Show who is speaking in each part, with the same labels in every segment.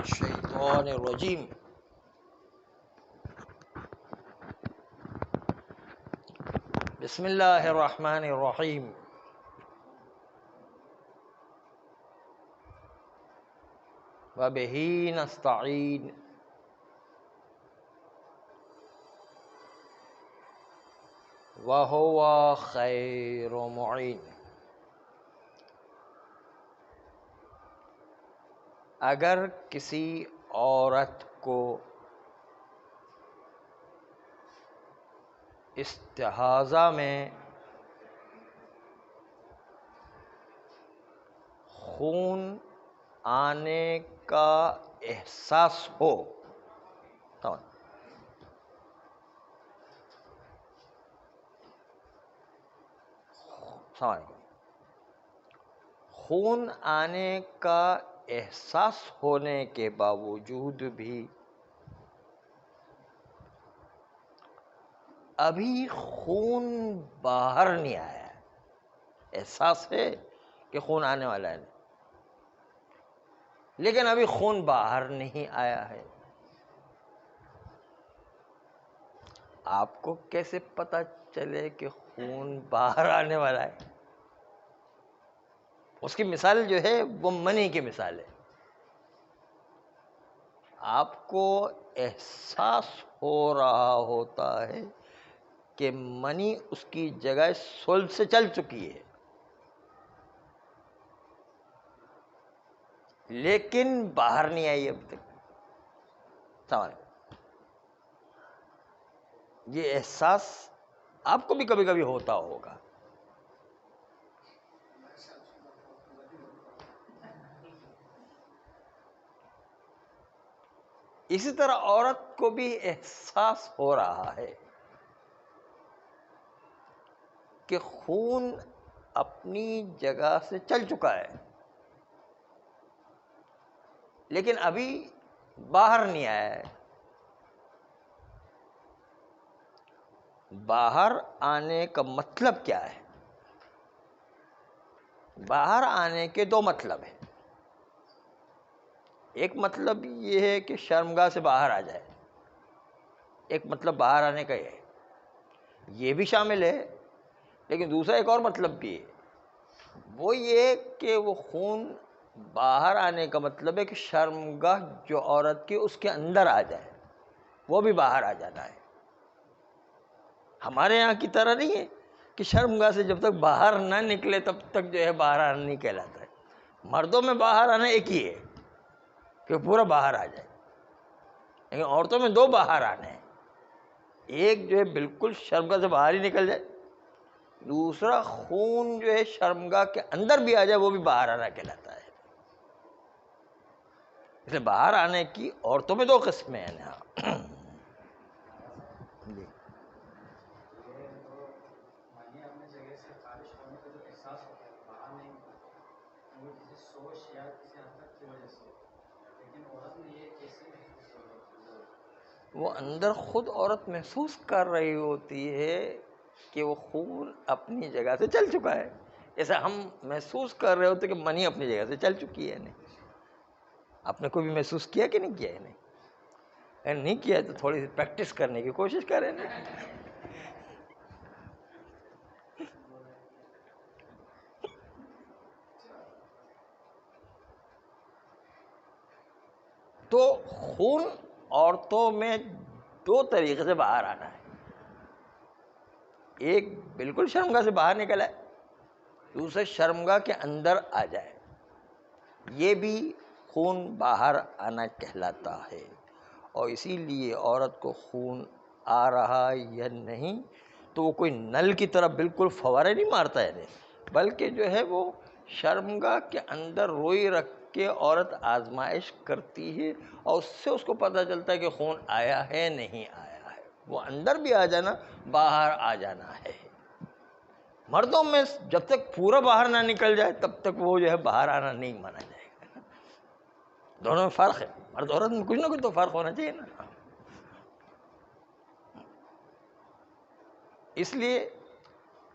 Speaker 1: الشیطان الرجیم بسم اللہ الرحمن الرحیم وبہ نستعین وہو خیر معین۔ اگر کسی عورت کو استحاضہ میں خون آنے کا احساس ہو، خون آنے کا احساس ہونے کے باوجود بھی ابھی خون باہر نہیں آیا ہے، احساس ہے کہ خون آنے والا ہے لیکن ابھی خون باہر نہیں آیا ہے، آپ کو کیسے پتا چلے کہ خون باہر آنے والا ہے؟ اس کی مثال جو ہے وہ منی کی مثال ہے۔ آپ کو احساس ہو رہا ہوتا ہے کہ منی اس کی جگہ سول سے چل چکی ہے، لیکن باہر نہیں آئی اب تک۔ سوال، یہ احساس آپ کو بھی کبھی کبھی ہوتا ہوگا۔ اسی طرح عورت کو بھی احساس ہو رہا ہے کہ خون اپنی جگہ سے چل چکا ہے لیکن ابھی باہر نہیں آیا ہے۔ باہر آنے کا مطلب کیا ہے؟ باہر آنے کے دو مطلب ہیں۔ ایک مطلب یہ ہے کہ شرمگاہ سے باہر آ جائے، ایک مطلب باہر آنے کا یہ ہے، یہ بھی شامل ہے، لیکن دوسرا ایک اور مطلب بھی ہے، وہ یہ کہ وہ خون باہر آنے کا مطلب ہے کہ شرمگاہ جو عورت کی اس کے اندر آ جائے، وہ بھی باہر آ جانا ہے۔ ہمارے یہاں کی طرح نہیں ہے کہ شرمگاہ سے جب تک باہر نہ نکلے تب تک جو ہے باہر آنا نہیں کہلاتا ہے۔ مردوں میں باہر آنا ایک ہی ہے کہ پورا باہر آ جائے، لیکن عورتوں میں دو باہر آنے ہیں، ایک جو ہے بالکل شرمگاہ سے باہر ہی نکل جائے، دوسرا خون جو ہے شرمگاہ کے اندر بھی آ جائے، وہ بھی باہر آنا کہلاتا ہے۔ اس لیے باہر آنے کی عورتوں میں دو قسمیں ہیں یہاں۔ جی وہ اندر خود عورت محسوس کر رہی ہوتی ہے کہ وہ خون اپنی جگہ سے چل چکا ہے، جیسے ہم محسوس کر رہے ہوتے کہ منی اپنی جگہ سے چل چکی ہے۔ نہیں، آپ نے کوئی بھی محسوس کیا کہ نہیں کیا ہے؟ نہیں، اگر نہیں کیا تو تھوڑی سی پریکٹس کرنے کی کوشش کریں نا۔ تو خون عورتوں میں دو طریقے سے باہر آنا ہے، ایک بالکل شرمگاہ سے باہر نکل آئے، دوسرے شرمگاہ کے اندر آ جائے، یہ بھی خون باہر آنا کہلاتا ہے۔ اور اسی لیے عورت کو خون آ رہا یا نہیں تو وہ کوئی نل کی طرح بالکل فوارے نہیں مارتا ہے، بلکہ جو ہے وہ شرمگاہ کے اندر روئی رکھ کے عورت آزمائش کرتی ہے اور اس سے اس کو پتہ چلتا ہے کہ خون آیا ہے نہیں آیا ہے۔ وہ اندر بھی آ جانا، باہر آ جانا ہے۔ مردوں میں جب تک پورا باہر نہ نکل جائے تب تک وہ جو ہے باہر آنا نہیں مانا جائے گا۔ دونوں میں فرق ہے، مرد عورت میں کچھ نہ کچھ تو فرق ہونا چاہیے نا۔ اس لیے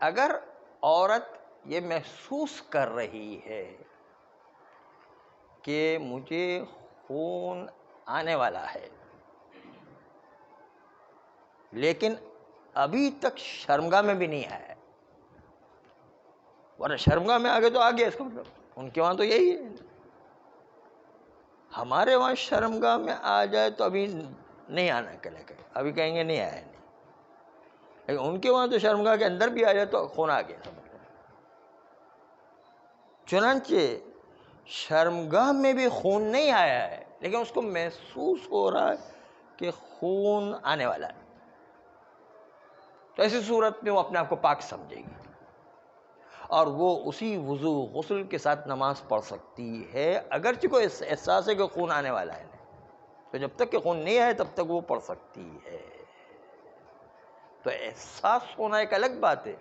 Speaker 1: اگر عورت یہ محسوس کر رہی ہے کہ مجھے خون آنے والا ہے، لیکن ابھی تک شرمگاہ میں بھی نہیں آیا ہے، ورنہ شرمگاہ میں آگے تو آ گیا، اس کا مطلب ان کے وہاں تو یہی ہے. ہمارے وہاں شرمگاہ میں آ جائے تو ابھی نہیں آنا کہنے کا، ابھی کہیں گے نہیں آیا نہیں، لیکن ان کے وہاں تو شرمگاہ کے اندر بھی آ جائے تو خون آ گیا سمجھ لو. چنانچہ شرمگاہ میں بھی خون نہیں آیا ہے، لیکن اس کو محسوس ہو رہا ہے کہ خون آنے والا ہے، تو ایسی صورت میں وہ اپنے آپ کو پاک سمجھے گی اور وہ اسی وضو غسل کے ساتھ نماز پڑھ سکتی ہے، اگرچہ کوئی احساس ہے کہ خون آنے والا ہے، تو جب تک کہ خون نہیں آئے تب تک وہ پڑھ سکتی ہے. تو احساس ہونا ایک الگ بات ہے،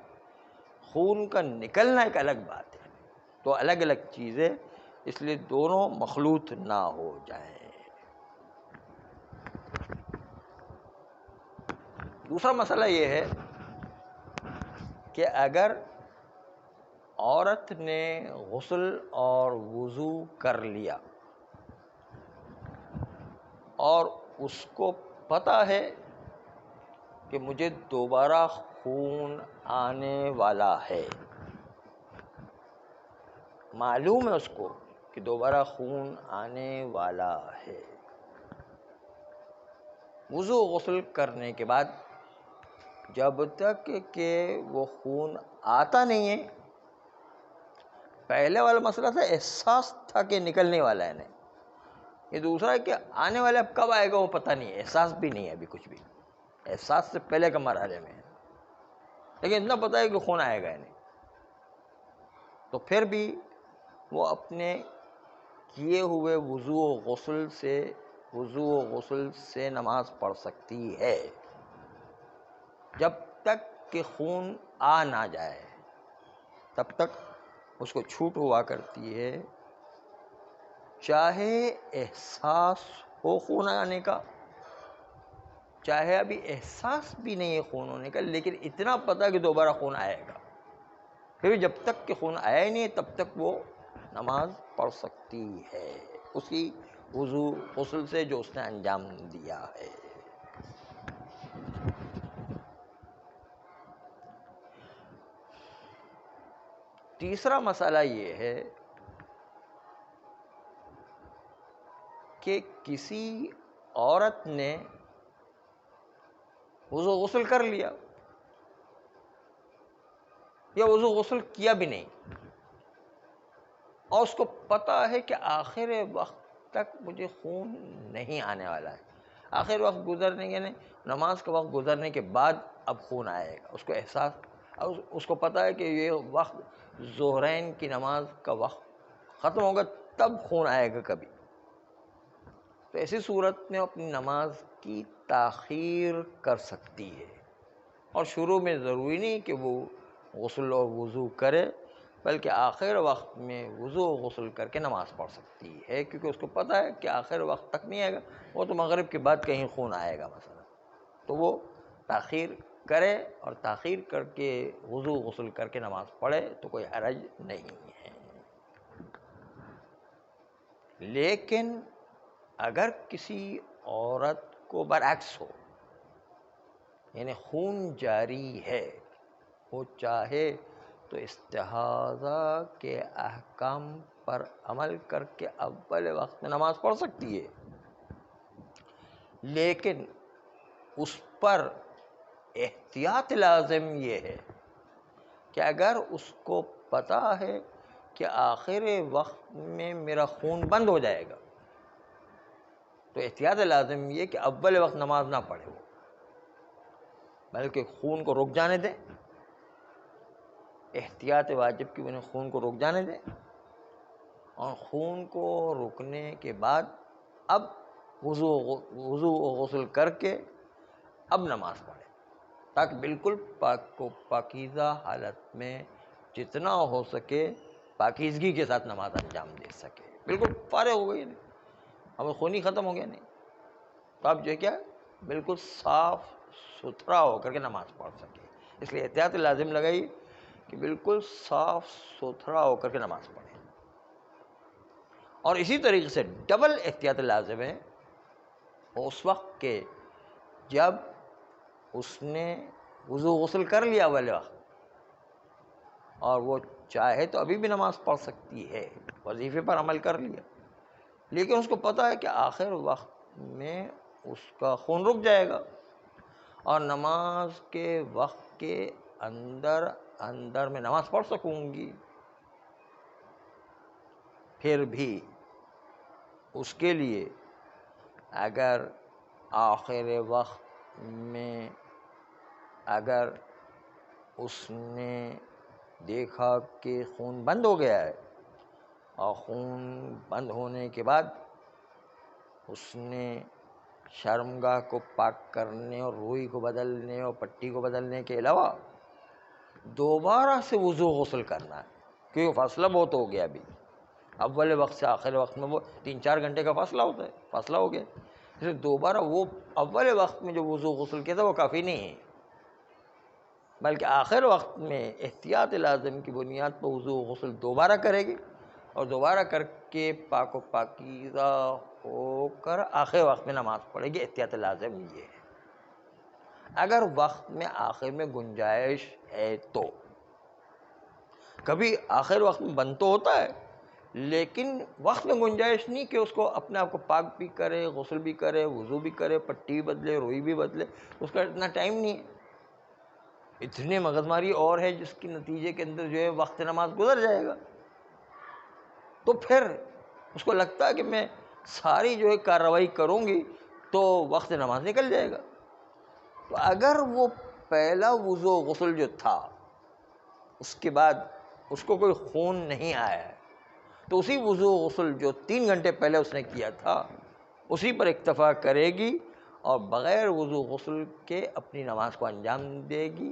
Speaker 1: خون کا نکلنا ایک الگ بات ہے، تو الگ الگ چیزیں، اس لیے دونوں مخلوط نہ ہو جائیں. دوسرا مسئلہ یہ ہے کہ اگر عورت نے غسل اور وضو کر لیا اور اس کو پتہ ہے کہ مجھے دوبارہ خون آنے والا ہے، معلوم ہے اس کو کہ دوبارہ خون آنے والا ہے، وضو غسل کرنے کے بعد جب تک کہ وہ خون آتا نہیں ہے، پہلے والا مسئلہ تھا احساس تھا کہ نکلنے والا ہے، نہیں، یہ دوسرا ہے کہ آنے والا اب کب آئے گا وہ پتہ نہیں ہے، احساس بھی نہیں ہے ابھی کچھ بھی، احساس سے پہلے کا مرحلے میں ہے، لیکن اتنا پتہ ہے کہ خون آئے گا نہیں، تو پھر بھی وہ اپنے کیے ہوئے وضو و غسل سے نماز پڑھ سکتی ہے جب تک کہ خون آ نہ جائے، تب تک اس کو چھوٹ ہوا کرتی ہے، چاہے احساس ہو خون آنے کا، چاہے ابھی احساس بھی نہیں ہے خون ہونے کا، لیکن اتنا پتہ کہ دوبارہ خون آئے گا، پھر جب تک کہ خون آیا ہی نہیں تب تک وہ نماز پڑھ سکتی ہے اسی وضو غسل سے جو اس نے انجام دیا ہے. تیسرا مسئلہ یہ ہے کہ کسی عورت نے وضو غسل کر لیا یا وضو غسل کیا بھی نہیں اور اس کو پتہ ہے کہ آخر وقت تک مجھے خون نہیں آنے والا ہے، آخر وقت گزرنے کے نہیں، نماز کا وقت گزرنے کے بعد اب خون آئے گا، اس کو احساس، اس کو پتہ ہے کہ یہ وقت ظہرین کی نماز کا وقت ختم ہوگا تب خون آئے گا کبھی، تو ایسی صورت میں اپنی نماز کی تاخیر کر سکتی ہے، اور شروع میں ضروری نہیں کہ وہ غسل اور وضو کرے، بلکہ آخر وقت میں وضو و غسل کر کے نماز پڑھ سکتی ہے، کیونکہ اس کو پتہ ہے کہ آخر وقت تک نہیں آئے گا، وہ تو مغرب کے بعد کہیں خون آئے گا مثلا، تو وہ تاخیر کرے اور تاخیر کر کے وضو غسل کر کے نماز پڑھے تو کوئی حرج نہیں ہے. لیکن اگر کسی عورت کو برعکس ہو، یعنی خون جاری ہے، وہ چاہے تو استحاضہ کے احکام پر عمل کر کے اول وقت میں نماز پڑھ سکتی ہے، لیکن اس پر احتیاط لازم یہ ہے کہ اگر اس کو پتہ ہے کہ آخر وقت میں میرا خون بند ہو جائے گا تو احتیاط لازم یہ کہ اول وقت نماز نہ پڑھے وہ، بلکہ خون کو رک جانے دیں، احتیاط واجب کی انہیں خون کو رک جانے دیں، اور خون کو رکنے کے بعد اب وضو و غسل کر کے اب نماز پڑھے، تاکہ بالکل پاک و پاکیزہ حالت میں جتنا ہو سکے پاکیزگی کے ساتھ نماز انجام دے سکے، بالکل فارغ ہو گئی نہیں، اب خون ہی ختم ہو گیا نہیں، تو اب جو کیا بالکل صاف ستھرا ہو کر کے نماز پڑھ سکے، اس لیے احتیاط لازم لگائی کہ بالکل صاف ستھرا ہو کر کے نماز پڑھے. اور اسی طریقے سے ڈبل احتیاط لازم ہے اس وقت کہ جب اس نے وضو غسل کر لیا والے وقت اور وہ چاہے تو ابھی بھی نماز پڑھ سکتی ہے، وظیفے پر عمل کر لیا، لیکن اس کو پتہ ہے کہ آخر وقت میں اس کا خون رک جائے گا اور نماز کے وقت کے اندر میں نماز پڑھ سکوں گی، پھر بھی اس کے لیے اگر آخر وقت میں اگر اس نے دیکھا کہ خون بند ہو گیا ہے اور خون بند ہونے کے بعد اس نے شرمگاہ کو پاک کرنے اور روئی کو بدلنے اور پٹی کو بدلنے کے علاوہ دوبارہ سے وضو غسل کرنا ہے، کیونکہ فاصلہ بہت ہو گیا ابھی، اول وقت سے آخر وقت میں وہ 3-4 گھنٹے کا فاصلہ ہوتا ہے، فاصلہ ہو گیا، اس لیے دوبارہ وہ اول وقت میں جو وضو غسل کیا تھا وہ کافی نہیں ہے، بلکہ آخر وقت میں احتیاط لازم کی بنیاد پر وضو غسل دوبارہ کرے گی اور دوبارہ کر کے پاک و پاکیزہ ہو کر آخر وقت میں نماز پڑھے گی۔ احتیاط لازم یہ ہے، اگر وقت میں آخر میں گنجائش ہے تو، کبھی آخر وقت میں بند تو ہوتا ہے لیکن وقت میں گنجائش نہیں کہ اس کو اپنے آپ کو پاک بھی کرے، غسل بھی کرے، وضو بھی کرے، پٹی بھی بدلے، روئی بھی بدلے، اس کا اتنا ٹائم نہیں ہے، اتنی مغز ماری اور ہے جس کے نتیجے کے اندر جو ہے وقت نماز گزر جائے گا، تو پھر اس کو لگتا ہے کہ میں ساری جو ہے کارروائی کروں گی تو وقت نماز نکل جائے گا۔ تو اگر وہ پہلا وضو غسل جو تھا اس کے بعد اس کو کوئی خون نہیں آیا ہے تو اسی وضو غسل جو 3 گھنٹے پہلے اس نے کیا تھا اسی پر اکتفا کرے گی اور بغیر وضو غسل کے اپنی نماز کو انجام دے گی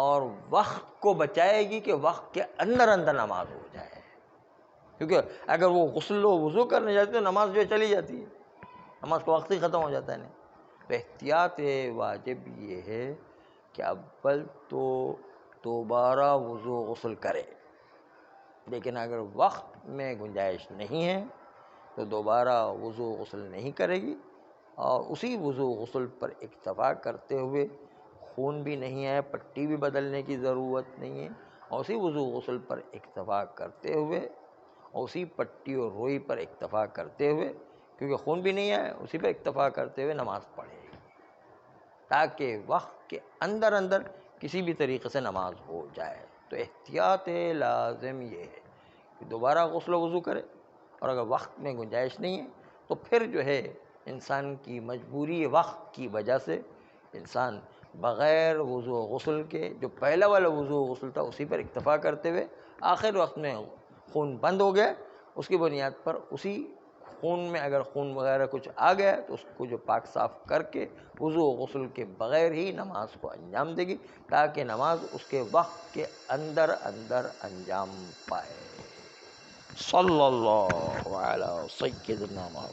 Speaker 1: اور وقت کو بچائے گی کہ وقت کے اندر نماز ہو جائے، کیونکہ اگر وہ غسل و وضو کرنے جاتی تو نماز جو چلی جاتی ہے، نماز کا وقت ہی ختم ہو جاتا ہے نہیں۔ تو احتیاط واجب یہ ہے کہ اول تو دوبارہ وضو غسل کرے، لیکن اگر وقت میں گنجائش نہیں ہے تو دوبارہ وضو غسل نہیں کرے گی اور اسی وضو غسل پر اکتفا کرتے ہوئے، خون بھی نہیں ہے، پٹی بھی بدلنے کی ضرورت نہیں ہے، اور اسی وضو غسل پر اکتفا کرتے ہوئے اور اسی پٹی اور روئی پر اکتفا کرتے ہوئے، کیونکہ خون بھی نہیں ہے، اسی پر اکتفا کرتے ہوئے نماز پڑھے تاکہ وقت کے اندر کسی بھی طریقے سے نماز ہو جائے۔ تو احتیاط لازم یہ ہے کہ دوبارہ غسل و وضو کرے، اور اگر وقت میں گنجائش نہیں ہے تو پھر جو ہے انسان کی مجبوری وقت کی وجہ سے انسان بغیر وضو و غسل کے جو پہلا والا وضو و غسل تھا اسی پر اکتفا کرتے ہوئے آخر وقت میں خون بند ہو گیا، اس کی بنیاد پر اسی خون میں اگر خون وغیرہ کچھ آ گیا تو اس کو جو پاک صاف کر کے وضو و غسل کے بغیر ہی نماز کو انجام دے گی تاکہ نماز اس کے وقت کے اندر انجام پائے۔ صلی اللہ علی سیدنا محمد۔